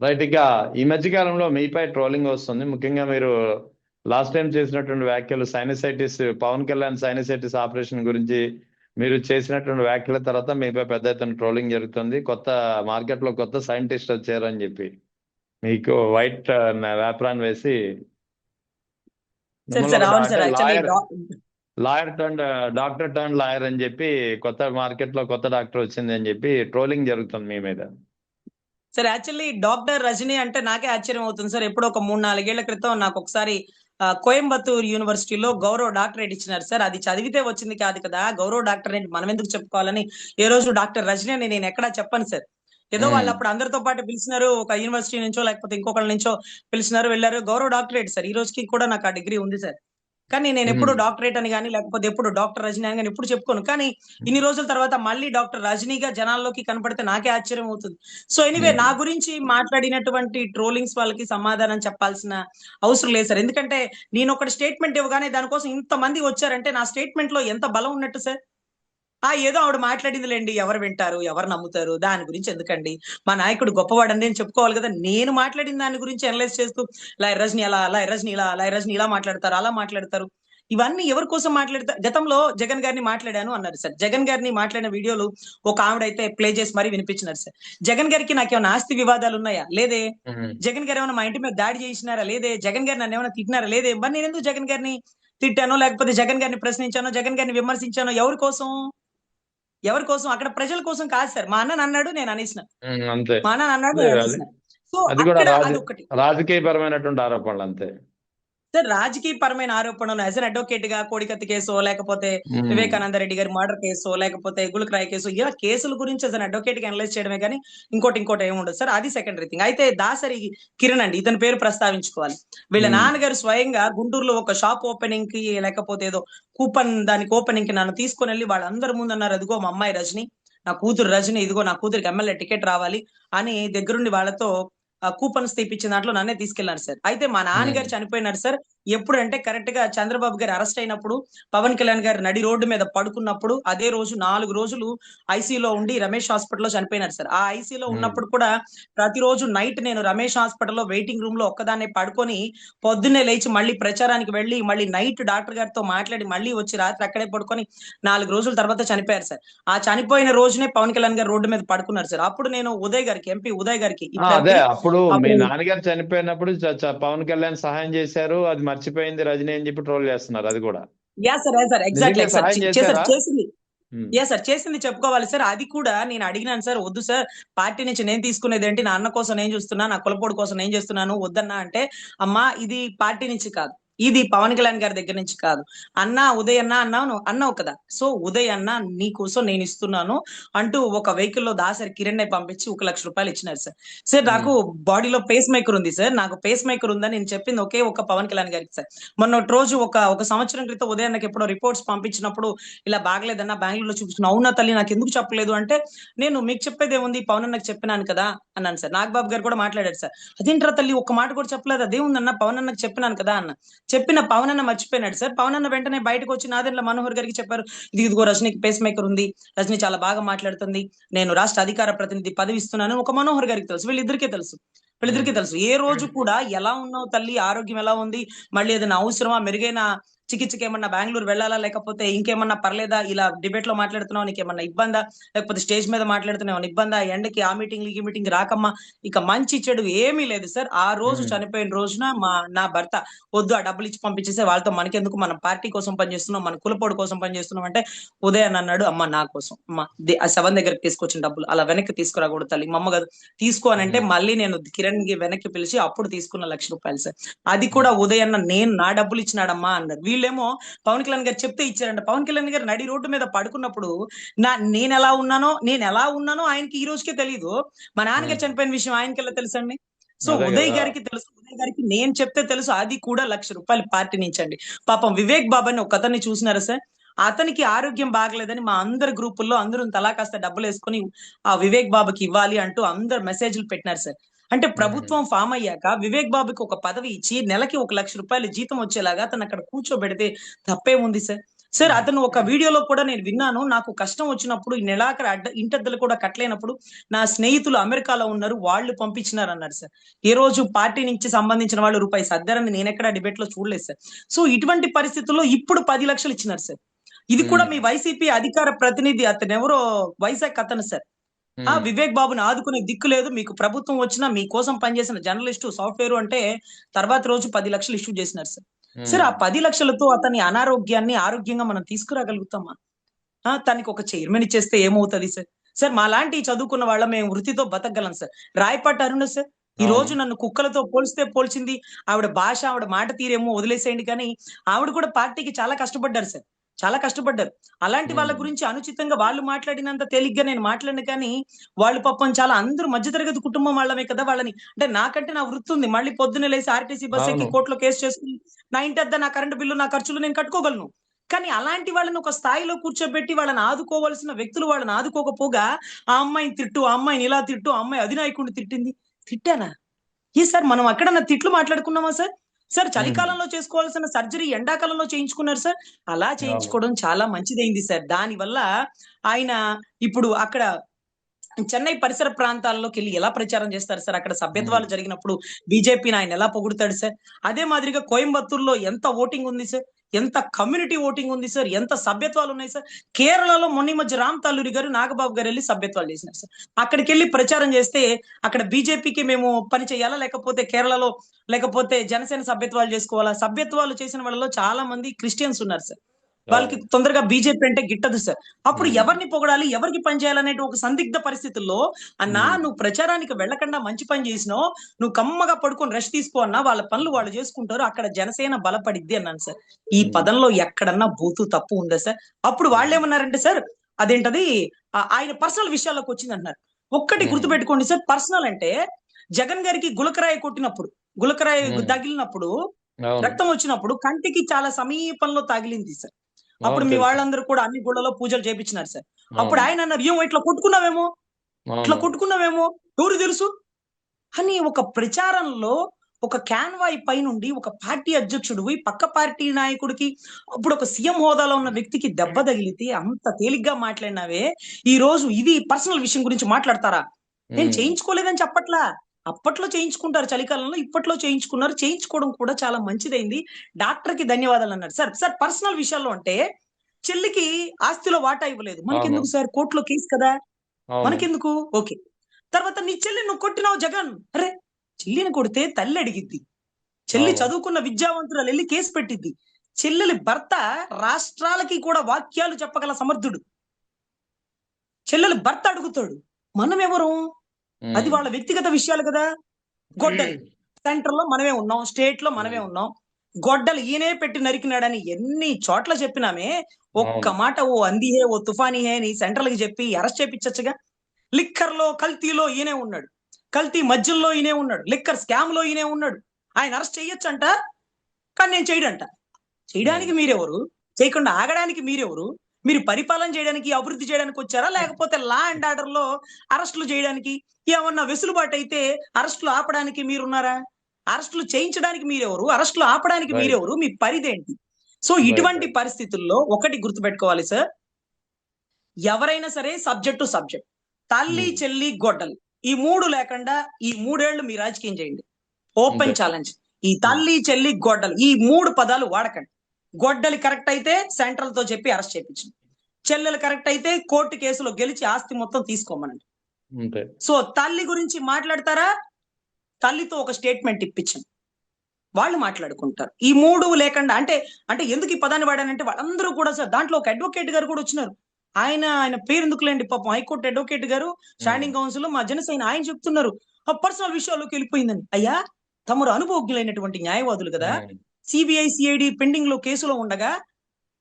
Right. ఇక ఈ మధ్య కాలంలో మీపై ట్రోలింగ్ వస్తుంది. ముఖ్యంగా మీరు లాస్ట్ టైం చేసినటువంటి వ్యాఖ్యలు sinusitis, Pawan Kalyan sinusitis operation గురించి మీరు చేసినటువంటి వ్యాఖ్యల తర్వాత మీపై పెద్ద ఎత్తున ట్రోలింగ్ జరుగుతుంది. కొత్త మార్కెట్ లో కొత్త సైంటిస్ట్ వచ్చారని చెప్పి మీకు వైట్ వ్యాప్రాన్ వేసి సార్ మిమ్మల్ని సార్ ఒక అవును అంటే sir actually lawyer turn doctor turn lawyer అని చెప్పి కొత్త మార్కెట్ లో కొత్త డాక్టర్ వచ్చింది అని చెప్పి ట్రోలింగ్ జరుగుతుంది మీ మీద. డాక్టర్ రజనీ అంటే నాకే ఆశ్చర్యం అవుతుంది సార్. ఎప్పుడో ఒక 3-4 ఏళ్ల క్రితం నాకు ఒకసారి కోయంబత్తూర్ యూనివర్సిటీలో గౌరవ డాక్టరేట్ ఇచ్చినారు సార్. అది చదివితే వచ్చింది కాదు కదా, గౌరవ డాక్టరేట్ మనం ఎందుకు చెప్పుకోవాలని ఏ రోజు డాక్టర్ రజనీ అని నేను ఎక్కడా చెప్పను సార్. ఏదో వాళ్ళు అప్పుడు అందరితో పాటు పిలిచినారు, ఒక యూనివర్సిటీ నుంచో లేకపోతే ఇంకొకళ్ళ నుంచో పిలిచినారు, వెళ్ళారు. గౌరవ డాక్టరేట్ సార్. ఈ రోజుకి కూడా నాకు ఆ డిగ్రీ ఉంది సార్. కానీ నేను ఎప్పుడు డాక్టరేట్ అని కానీ లేకపోతే ఎప్పుడు డాక్టర్ రజనీ అని కానీ ఎప్పుడు చెప్పుకోను. కానీ ఇన్ని రోజుల తర్వాత మళ్ళీ డాక్టర్ రజనీగా జనాల్లోకి కనపడితే నాకే ఆశ్చర్యం అవుతుంది. సో ఎనీవే, నా గురించి మాట్లాడినటువంటి ట్రోలింగ్స్ వాళ్ళకి సమాధానం చెప్పాల్సిన అవసరం లేదు సార్. ఎందుకంటే నేను ఒక స్టేట్మెంట్ ఇవ్వగానే దానికోసం ఇంతమంది వచ్చారంటే నా స్టేట్మెంట్ లో ఎంత బలం ఉన్నట్టు సార్. ఏదో ఆవిడ మాట్లాడిందిలేండి, ఎవరు వింటారు, ఎవరు నమ్ముతారు, దాని గురించి ఎందుకండి, మా నాయకుడు గొప్పవాడని నేను చెప్పుకోవాలి కదా. నేను మాట్లాడిన దాని గురించి అనలైజ్ చేస్తూ లాయర్ రజనీ అలా, లాయర్ రజనీ ఇలా, లాయర్ రజనీ ఇలా మాట్లాడతారు, అలా మాట్లాడతారు, ఇవన్నీ ఎవరి కోసం మాట్లాడతారు. గతంలో జగన్ గారిని మాట్లాడాను అన్నారు సార్. జగన్ గారిని మాట్లాడిన వీడియోలు ఒక ఆవిడైతే ప్లే చేసి మరీ వినిపించినారు సార్. జగన్ గారికి నాకేమైనా ఆస్తి వివాదాలు ఉన్నాయా? లేదే. జగన్ గారు ఏమైనా మా ఇంటి మీద దాడి చేసినారా? లేదే. జగన్ గారు నన్ను ఏమైనా తిట్టినారా? లేదే. మరి నేను ఎందుకు జగన్ గారిని తిట్టానో లేకపోతే జగన్ గారిని ప్రశ్నించానో జగన్ గారిని విమర్శించానో ఎవరి కోసం? ఎవరి కోసం? అక్కడ ప్రజల కోసం కాదు సార్. మా అన్న అన్నాడు, నేను అనేసిన. అంతే. మా అన్న అన్నాడు, నేను అనేసిన. సో అది కూడా అక్కడ అదొకటి రాజకీయపరమైనటువంటి ఆరోపణలు అంతే. సార్. రాజకీయ పరమైన ఆరోపణలు యాజ్ అన్ అడ్వకేట్ గా కోడికత్తి కేసో లేకపోతే వివేకానంద రెడ్డి గారి మర్డర్ కేసో లేకపోతే గులకరాయ్ కేసు, ఇలా కేసుల గురించి యాజ్ అన్ అడ్వకేట్ గా అనలైజ్ చేయడమే కానీ ఇంకోటి ఏమి ఉండదు సార్. అది సెకండరీ థింగ్. అయితే దాసరి కిరణ్ అండి, ఇతని పేరు ప్రస్తావించుకోవాలి. వీళ్ళ నాన్నగారు స్వయంగా గుంటూరులో ఒక షాప్ ఓపెనింగ్ కి లేకపోతే ఏదో కూపన్ దానికి ఓపెనింగ్ కి నన్ను తీసుకుని వెళ్ళి వాళ్ళందరి ముందు అన్నారు, అదిగో మా అమ్మాయి రజని, నా కూతురు రజని, ఇదిగో నా కూతురికి ఎమ్మెల్యే టికెట్ రావాలి అని దగ్గరుండి వాళ్ళతో కూపన్స్ తీపిచ్చిన దాంట్లో నన్నే తీసుకెళ్లారు సార్. అయితే మా నాన్నగారు చనిపోయినారు సార్. ఎప్పుడంటే కరెక్ట్ గా చంద్రబాబు గారు అరెస్ట్ అయినప్పుడు, పవన్ కళ్యాణ్ గారు నడి రోడ్డు మీద పడుకున్నప్పుడు, అదే రోజు 4 రోజులు ఐసీలో ఉండి రమేష్ హాస్పిటల్లో చనిపోయినారు సార్. ఆ ఐసీలో ఉన్నప్పుడు కూడా ప్రతిరోజు నైట్ నేను రమేష్ హాస్పిటల్లో వెయిటింగ్ రూమ్ లో ఒక్కదాన్నే పడుకొని పొద్దున్నే లేచి మళ్ళీ ప్రచారానికి వెళ్ళి మళ్ళీ నైట్ డాక్టర్ గారితో మాట్లాడి మళ్ళీ వచ్చి రాత్రి అక్కడే పడుకొని 4 రోజుల తర్వాత చనిపోయారు సార్. ఆ చనిపోయిన రోజునే పవన్ కళ్యాణ్ గారు రోడ్డు మీద పడుకున్నారు సార్. అప్పుడు నేను ఉదయ్ గారికి, ఎంపీ ఉదయ్ గారికి, ఇప్పుడు అదే ఎంపీ, అప్పుడు మీ అప్పుడు నాన్నగారు చనిపోయినప్పుడు పవన్ కళ్యాణ్ సహాయం చేశారు, అది మర్చిపోయింది రజనీ అని చెప్పి ట్రోల్ చేస్తున్నారు. అది కూడా yeah sir, yeah sir, exactly నిజంగా సార్. సహాయం చేశారు, చేశారా? చేసింది. యా సార్, చేసింది చెప్పుకోవాలి సార్. అది కూడా నేను అడిగినాను సార్, వద్దు సార్, పార్టీ నుంచి నేను తీసుకునేది ఏంటి, నా అన్న కోసం నేను చూస్తున్నా, నా కులపోడు కోసం నేను చేస్తున్నాను, వద్దన్నా అంటే, అమ్మా ఇది పార్టీ నుంచి కాదు, ఇది పవన్ కళ్యాణ్ గారి దగ్గర నుంచి కాదు, అన్నా ఉదయ్ అన్న అన్నావు అన్నావు కదా, సో ఉదయ్ అన్న నీ కోసం నేను ఇస్తున్నాను అంటూ ఒక వెహికల్ లో దాసరి కిరణ్ పంపించి 1 లక్ష రూపాయలు ఇచ్చినారు సార్. సార్ నాకు బాడీలో పేస్ మేకర్ ఉంది సార్. నాకు పేస్ మేకర్ ఉందని నేను చెప్పింది ఒకే ఒక పవన్ కళ్యాణ్ గారికి సార్. మొన్నటి రోజు ఒక సంవత్సరం క్రితం ఉదయాన్నకి ఎప్పుడో రిపోర్ట్స్ పంపించినప్పుడు ఇలా బాగలేదన్నా బెంగళూరులో చూపించిన, అవునా తల్లి నాకు ఎందుకు చెప్పలేదు అంటే, నేను మీకు చెప్పేది ఏముంది, పవన్ అన్నకి చెప్పినాను కదా అన్నాను సార్. నాగబాబు గారు కూడా మాట్లాడారు సార్. అదేంట్రా తల్లి ఒక్క మాట కూడా చెప్పలేదు, అదేముందన్న పవన్ అన్నకి చెప్పినాను కదా అన్న. చెప్పిన పవన్ అన్న మర్చిపోయినాడు సార్. పవన్ అన్న వెంటనే బయటకు వచ్చి నాదెండ్ల మనోహర్ గారికి చెప్పారు, ఇదిగో రజనీకి పేస్ మేకర్ ఉంది, రజనీ చాలా బాగా మాట్లాడుతుంది, నేను రాష్ట్ర అధికార ప్రతినిధి పదవి ఇస్తున్నాను ఒక మనోహర్ గారికి తెలుసు, వీళ్ళిద్దరికీ తెలుసు. ఏ రోజు కూడా ఎలా ఉన్నావు తల్లి, ఆరోగ్యం ఎలా ఉంది, మళ్ళీ ఏదైనా అవసరమా, మెరుగైన చికిత్సకి ఏమన్నా బెంగళూరు వెళ్ళాలా, లేకపోతే ఇంకేమన్నా పర్లేదా, ఇలా డిబేట్ లో మాట్లాడుతున్నావు, నీకు ఏమన్నా ఇబ్బందా, లేకపోతే స్టేజ్ మీద మాట్లాడుతున్నావు ఇబ్బందా, ఎండకి ఆ మీటింగ్ ఈ మీటింగ్ రాకమ్మా, ఇక మంచి చెడు ఏమీ లేదు సార్. ఆ రోజు చనిపోయిన రోజున నా భర్త, వద్దు ఆ డబ్బులు ఇచ్చి పంపించేసే, వాళ్ళతో మనకెందుకు, మనం పార్టీ కోసం పనిచేస్తున్నాం, మన కులపోడు కోసం పనిచేస్తున్నాం అంటే, ఉదయ్ అన్నాడు, అమ్మ నా కోసం, అమ్మ ఆ శవం దగ్గరికి తీసుకొచ్చిన డబ్బులు అలా వెనక్కి తీసుకురాకూడదు తల్లి, మా అమ్మ కాదు తీసుకో అని అంటే, మళ్ళీ నేను కిరణ్ కి వెనక్కి పిలిచి అప్పుడు తీసుకున్న 1 లక్ష రూపాయలు సార్. అది కూడా ఉదయ్ అన్న నేను నా డబ్బులు ఇచ్చినాడమ్మా అన్నారు. వీళ్ళేమో పవన్ కళ్యాణ్ గారు చెప్తే ఇచ్చారంట. పవన్ కళ్యాణ్ గారు నడి రోడ్డు మీద పడుకున్నప్పుడు నేను ఎలా ఉన్నానో ఆయనకి ఈ రోజుకే తెలియదు. మా నాన్నగారు చనిపోయిన విషయం ఆయనకి ఎలా తెలుసండి? సో అదే ఉదయ్ కదా. గారికి తెలుసు, ఉదయ్ గారికి నేను చెప్తే తెలుసు. అది కూడా 1 లక్ష రూపాయలు పార్టీ నుంచి అండి. పాపం వివేక్ బాబు అని ఒక అతన్ని చూసినారా సార్? అతనికి ఆరోగ్యం బాగలేదని మా అందరి గ్రూపుల్లో అందరూ తలా కాస్త డబ్బులు వేసుకుని ఆ వివేక్ బాబుకి ఇవ్వాలి అంటూ అందరు మెసేజ్లు పెట్టినారు సార్. అంటే ప్రభుత్వం ఫామ్ అయ్యాక వివేక్ బాబుకి ఒక పదవి ఇచ్చి నెలకి 1 లక్ష రూపాయలు జీతం వచ్చేలాగా అతను అక్కడ కూర్చోబెడితే తప్పేముంది సార్? సార్ అతను ఒక వీడియోలో కూడా నేను విన్నాను. నాకు కష్టం వచ్చినప్పుడు ఈ నెలాఖరు ఇంటద్దలు కూడా కట్టలేనప్పుడు నా స్నేహితులు అమెరికాలో ఉన్నారు, వాళ్ళు పంపించినారు అన్నారు సార్. ఏ రోజు పార్టీ నుంచి సంబంధించిన వాళ్ళు రూపాయి సర్దారని నేను ఎక్కడ డిబేట్ లో చూడలేదు సార్. సో ఇటువంటి పరిస్థితుల్లో ఇప్పుడు 10 లక్షలు ఇచ్చినారు సార్. ఇది కూడా మీ వైసీపీ అధికార ప్రతినిధి అతను ఎవరో వైజాగ్ అతను సార్. వివేక్ బాబుని ఆదుకునే దిక్కు లేదు, మీకు ప్రభుత్వం వచ్చినా మీకోసం పనిచేసిన జర్నలిస్టు సాఫ్ట్వేర్ అంటే తర్వాత రోజు 10 లక్షలు ఇష్యూ చేసినారు సార్. సార్ ఆ 10 లక్షలతో అతని అనారోగ్యాన్ని ఆరోగ్యంగా మనం తీసుకురాగలుగుతామా? తనకి ఒక చైర్మన్ ఇచ్చేస్తే ఏమవుతుంది సార్? సార్ మా లాంటి చదువుకున్న వాళ్ళ మేము వృత్తితో బతకగలం సార్. రాయపాటి అరుణ సార్ ఈ రోజు నన్ను కుక్కలతో పోల్స్తే పోల్చింది. ఆవిడ భాష, ఆవిడ మాట తీరేమో వదిలేసేయండి, కానీ ఆవిడ కూడా పార్టీకి చాలా కష్టపడ్డారు సార్, చాలా కష్టపడ్డారు. అలాంటి వాళ్ళ గురించి అనుచితంగా వాళ్ళు మాట్లాడినంత తేలిగ్గా నేను మాట్లాడిన, కానీ వాళ్ళు పాపం చాలా అందరూ మధ్యతరగతి కుటుంబం వాళ్ళమే కదా. వాళ్ళని అంటే నాకంటే నా వృత్తి ఉంది, మళ్ళీ పొద్దున్న లేసి ఆర్టీసీ బస్ ఎక్కి కోర్టులో కేసు చేసుకుని నా ఇంటి అద్దె, నా కరెంటు బిల్లు, నా ఖర్చులు నేను కట్టుకోగలను. కానీ అలాంటి వాళ్ళని ఒక స్థాయిలో కూర్చోబెట్టి వాళ్ళని ఆదుకోవాల్సిన వ్యక్తులు వాళ్ళని ఆదుకోకపోగా ఆ అమ్మాయిని తిట్టు, ఆ అమ్మాయిని ఇలా తిట్టు, ఆ అమ్మాయి అధినాయకుడిని తిట్టింది. తిట్టానా? ఏ సార్ మనం అక్కడ తిట్లు మాట్లాడుకున్నామా సార్? సార్ చలికాలంలో చేసుకోవాల్సిన సర్జరీ ఎండాకాలంలో చేయించుకున్నారు సార్. అలా చేయించుకోవడం చాలా మంచిదైంది సార్. దాని వల్ల ఆయన ఇప్పుడు అక్కడ చెన్నై పరిసర ప్రాంతాల్లోకి వెళ్ళి ఎలా ప్రచారం చేస్తారు సార్? అక్కడ సభ్యత్వాలు జరిగినప్పుడు బీజేపీని ఆయన ఎలా పొగుడుతాడు సార్? అదే మాదిరిగా కోయంబత్తూరులో ఎంత ఓటింగ్ ఉంది సార్, ఎంత కమ్యూనిటీ ఓటింగ్ ఉంది సార్, ఎంత సభ్యత్వాలు ఉన్నాయి సార్. కేరళలో మొన్న మధ్య రామ్ తల్లూరి గారు, నాగబాబు గారు వెళ్ళి సభ్యత్వాలు చేసినారు సార్. అక్కడికి వెళ్ళి ప్రచారం చేస్తే అక్కడ బీజేపీకి మేము పని చేయాలా, లేకపోతే కేరళలో లేకపోతే జనసేన సభ్యత్వాలు చేసుకోవాలా? సభ్యత్వాలు చేసిన వాళ్ళలో చాలా మంది క్రిస్టియన్స్ ఉన్నారు సార్. వాళ్ళకి తొందరగా బీజేపీ అంటే గిట్టదు సార్. అప్పుడు ఎవరిని పొగడాలి, ఎవరికి పని చేయాలనే ఒక సందిగ్ధ పరిస్థితుల్లో అన్నా నువ్వు ప్రచారానికి వెళ్లకుండా మంచి పని చేసినావు, నువ్వు కమ్మగా పడుకొని రెస్ట్ తీసుకో అన్నా, వాళ్ళ పనులు వాళ్ళు చేసుకుంటారు, అక్కడ జనసేన బలపడిద్ది అన్నాను సార్. ఈ పదంలో ఎక్కడన్నా బూతు తప్పు ఉందా సార్? అప్పుడు వాళ్ళు ఏమన్నారంటే సార్ అదేంటది ఆయన పర్సనల్ విషయాల్లోకి వచ్చింది అంటున్నారు. ఒక్కటి గుర్తుపెట్టుకోండి సార్, పర్సనల్ అంటే జగన్ గారికి గులకరాయి కొట్టినప్పుడు, గులకరాయి తగిలినప్పుడు, రక్తం వచ్చినప్పుడు కంటికి చాలా సమీపంలో తగిలింది సార్. అప్పుడు మీ వాళ్ళందరూ కూడా అన్ని గుళ్ళలో పూజలు చేపించినారు సార్. అప్పుడు ఆయన అన్నారు, ఏమో ఇట్లా కొట్టుకున్నావేమో, ఇట్లా కొట్టుకున్నావేమో ఎవరు తెలుసు అని ఒక ప్రచారంలో ఒక క్యాన్వాయ్ పై నుండి ఒక పార్టీ అధ్యక్షుడు పక్క పార్టీ నాయకుడికి, అప్పుడు ఒక సీఎం హోదాలో ఉన్న వ్యక్తికి దెబ్బ తగిలితే అంత తేలిగ్గా మాట్లాడినావే, ఈ రోజు ఇది పర్సనల్ విషయం గురించి మాట్లాడతారా? నేను చేయించుకోలేదని చెప్పట్లా, అప్పట్లో చేయించుకుంటారు చలికాలంలో, ఇప్పట్లో చేయించుకున్నారు, చేయించుకోవడం కూడా చాలా మంచిదైంది, డాక్టర్ కి ధన్యవాదాలు అన్నారు సార్. సార్ పర్సనల్ విషయాల్లో అంటే చెల్లికి ఆస్తిలో వాటా ఇవ్వలేదు, మనకెందుకు సార్, కోర్టులో కేసు కదా, మనకెందుకు? ఓకే. తర్వాత నీ చెల్లి నువ్వు కొట్టినావు జగన్, అరే చెల్లిని కొడితే తల్లి అడిగిద్ది, చెల్లి చదువుకున్న విద్యావంతురాలు వెళ్ళి కేసు పెట్టిద్ది, చెల్లెలి భర్త రాష్ట్రాలకి కూడా వాక్యాలు చెప్పగల సమర్థుడు, చెల్లెలి భర్త అడుగుతాడు, మనం ఎవరు? అది వాళ్ళ వ్యక్తిగత విషయాలు కదా. గొడ్డలి సెంటర్ లో మనమే ఉన్నాం, స్టేట్ లో మనమే ఉన్నాం, గొడ్డలు ఈయనే పెట్టి నరికినాడని ఎన్ని చోట్ల చెప్పినామే, ఒక్క మాట ఓ అందిహే ఓ తుఫానీ హే అని సెంట్రల్ కి చెప్పి అరెస్ట్ చేపించచ్చుగా. లిక్కర్ లో కల్తీలో ఈయనే ఉన్నాడు, కల్తీ మద్యంలో ఈయనే ఉన్నాడు, లిక్కర్ స్కామ్ లో ఈయనే ఉన్నాడు, ఆయన అరెస్ట్ చేయొచ్చంట, కానీ నేను చేయడంట. చేయడానికి మీరెవరు? చేయకుండా ఆగడానికి మీరెవరు? మీరు పరిపాలన చేయడానికి, అభివృద్ధి చేయడానికి వచ్చారా, లేకపోతే లా అండ్ ఆర్డర్ లో అరెస్టులు చేయడానికి, ఏమన్నా వెసులుబాటు అయితే అరెస్టులు ఆపడానికి మీరున్నారా? అరెస్టులు చేయించడానికి మీరెవరు? అరెస్టులు ఆపడానికి మీరెవరు? మీ పరిధేంటి? సో ఇటువంటి పరిస్థితుల్లో ఒకటి గుర్తుపెట్టుకోవాలి సార్, ఎవరైనా సరే సబ్జెక్ట్ టు సబ్జెక్ట్, తల్లి చెల్లి గొడ్డలు ఈ మూడు లేకుండా ఈ 3 ఏళ్లు మీ రాజకీయం చేయండి. ఓపెన్ ఛాలెంజ్, ఈ తల్లి చెల్లి గొడ్డలు ఈ 3 పదాలు వాడకండి. గొడ్డలి కరెక్ట్ అయితే సెంట్రల్ తో చెప్పి అరెస్ట్ చేయించండి, చెల్లెలు కరెక్ట్ అయితే కోర్టు కేసులో గెలిచి ఆస్తి మొత్తం తీసుకోమనండి. సో తల్లి గురించి మాట్లాడతారా, తల్లితో ఒక స్టేట్మెంట్ ఇప్పించండి, వాళ్ళు మాట్లాడుకుంటారు. ఈ 3 లేకుండా అంటే అంటే ఎందుకు ఈ పదాన్ని వాడానంటే వాళ్ళందరూ కూడా సార్, దాంట్లో ఒక అడ్వకేట్ గారు కూడా వచ్చినారు, ఆయన పేరు ఎందుకులేండి, పాపం హైకోర్టు అడ్వకేట్ గారు, స్టాండింగ్ కౌన్సిల్ మా జనసేన, ఆయన చెప్తున్నారు ఆ పర్సనల్ విషయాల్లోకి వెళ్ళిపోయిందని. అయ్యా తమరు అనుభవజ్ఞులైనటువంటి న్యాయవాదులు కదా, సిబిఐ సిఐడి పెండింగ్ లో కేసులో ఉండగా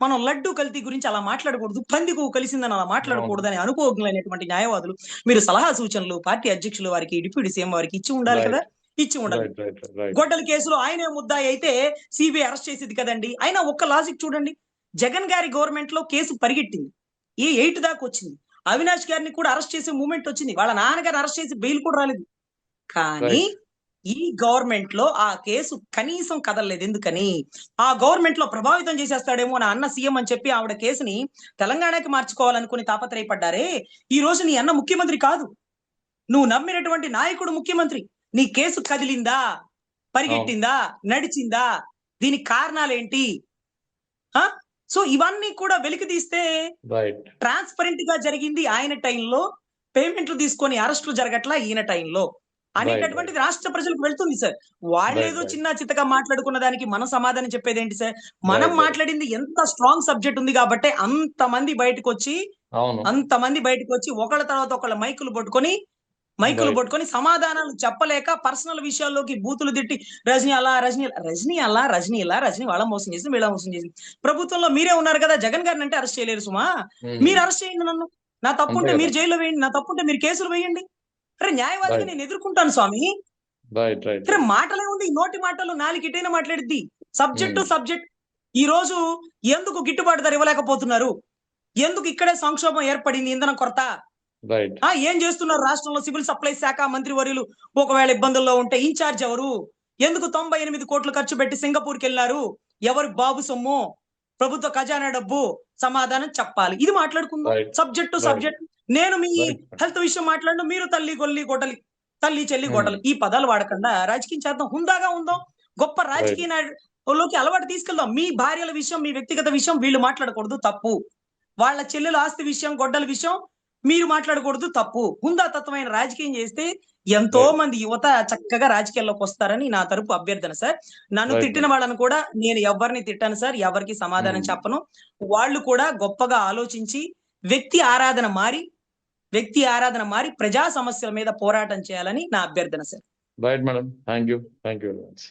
మనం లడ్డు కల్తీ గురించి అలా మాట్లాడకూడదు, పందికు కలిసిందని అలా మాట్లాడకూడదు అని అనుభవజ్ఞులైనటువంటి న్యాయవాదులు మీరు సలహా సూచనలు పార్టీ అధ్యక్షులు వారికి, డిప్యూటీ సీఎం వారికి ఇచ్చి ఉండాలి కదా, ఇచ్చి ఉండాలి. గొడ్డల కేసులో ఆయనే ముద్దాయి అయితే సిబిఐ అరెస్ట్ చేసేది కదండి. అయినా ఒక్క లాజిక్ చూడండి, జగన్ గారి గవర్నమెంట్ లో కేసు పరిగెట్టింది, 8 దాకా వచ్చింది, అవినాష్ గారిని కూడా అరెస్ట్ చేసే మూమెంట్ వచ్చింది, వాళ్ళ నాన్నగారిని అరెస్ట్ చేసి బెయిల్ కూడా రాలేదు, కానీ ఈ గవర్నమెంట్ లో ఆ కేసు కనీసం కదలలేదు. ఎందుకని? ఆ గవర్నమెంట్ లో ప్రభావితం చేసేస్తాడేమో నా అన్న సీఎం అని చెప్పి ఆవిడ కేసుని తెలంగాణకి మార్చుకోవాలనుకుని తాపత్రయపడ్డారే. ఈ రోజు నీ అన్న ముఖ్యమంత్రి కాదు, నువ్వు నమ్మినటువంటి నాయకుడు ముఖ్యమంత్రి. నీ కేసు కదిలిందా, పరిగెట్టిందా, నడిచిందా? దీనికి కారణాలేంటి? సో ఇవన్నీ కూడా వెలికి తీస్తే రైట్ ట్రాన్స్పరెంట్ గా జరిగింది ఆయన టైంలో, పేమెంట్లు తీసుకొని అరెస్టులు జరగట్లా ఈయన టైంలో అనేటటువంటిది రాష్ట్ర ప్రజలకు వెళ్తుంది సార్. వాళ్ళేదో చిన్న చిత్తగా మాట్లాడుకున్న దానికి మనం సమాధానం చెప్పేదేంటి సార్? మనం మాట్లాడింది ఎంత స్ట్రాంగ్ సబ్జెక్ట్ ఉంది కాబట్టి అంతమంది బయటకు వచ్చి ఒకళ్ళ తర్వాత ఒకళ్ళ మైకులు పట్టుకొని సమాధానాలు చెప్పలేక పర్సనల్ విషయాల్లోకి బూతులు తిట్టి రజనీ అలా, రజనీ ఇలా, రజనీ వాళ్ళ మోసం చేసింది, వీళ్ళ మోసం చేసింది. ప్రభుత్వంలో మీరే ఉన్నారు కదా, జగన్ గారిని అంటే అరెస్ట్ చేయలేరు సుమా. మీరు అరెస్ట్ చేయండి నన్ను, నా తప్పుంటే మీరు జైల్లో వేయండి, నా తప్పుంటే మీరు కేసులు వేయండి. అరే న్యాయవాదిగా నేను ఎదుర్కొంటాను స్వామి. అరే మాటలే ఉంది, నోటి మాటలు నాలుగు ఇటైనా మాట్లాడిద్ది. సబ్జెక్ట్ ఈ రోజు ఎందుకు గిట్టుబాటు ధర ఇవ్వలేకపోతున్నారు? ఎందుకు ఇక్కడే సంక్షోభం ఏర్పడింది, ఇంధనం కొరత? ఏం చేస్తున్నారు రాష్ట్రంలో? సివిల్ సప్లైస్ శాఖ మంత్రి వర్యులు ఒకవేళ ఇబ్బందుల్లో ఉంటే ఇన్ఛార్జ్ ఎవరు? ఎందుకు 98 కోట్లు ఖర్చు పెట్టి సింగపూర్కి వెళ్ళారు? ఎవరి బాబు సొమ్ము? ప్రభుత్వ ఖజానా డబ్బు. సమాధానం చెప్పాలి. ఇది మాట్లాడుకుందాం. సబ్జెక్ట్. నేను మీ హెల్త్ విషయం మాట్లాడిన, మీరు తల్లి చెల్లి గొడలు ఈ పదాలు వాడకుండా రాజకీయం చేద్దాం, హుందాగా ఉందాం, గొప్ప రాజకీయ నాయకుల్లోకి అలవాటు తీసుకెళ్దాం. మీ భార్యల విషయం, మీ వ్యక్తిగత విషయం వీళ్ళు మాట్లాడకూడదు, తప్పు. వాళ్ళ చెల్లెల ఆస్తి విషయం, గొడ్డల విషయం మీరు మాట్లాడకూడదు, తప్పు. హుందాతత్వమైన రాజకీయం చేస్తే ఎంతో మంది యువత చక్కగా రాజకీయాల్లోకి వస్తారని నా తరపు అభ్యర్థన సార్. నన్ను తిట్టిన వాళ్ళని కూడా నేను ఎవరిని తిట్టాను సార్, ఎవరికి సమాధానం చెప్పను. వాళ్ళు కూడా గొప్పగా ఆలోచించి వ్యక్తి ఆరాధన మారి ప్రజా సమస్యల మీద పోరాటం చేయాలని నా అభ్యర్థన sir. Right madam, thank you very much.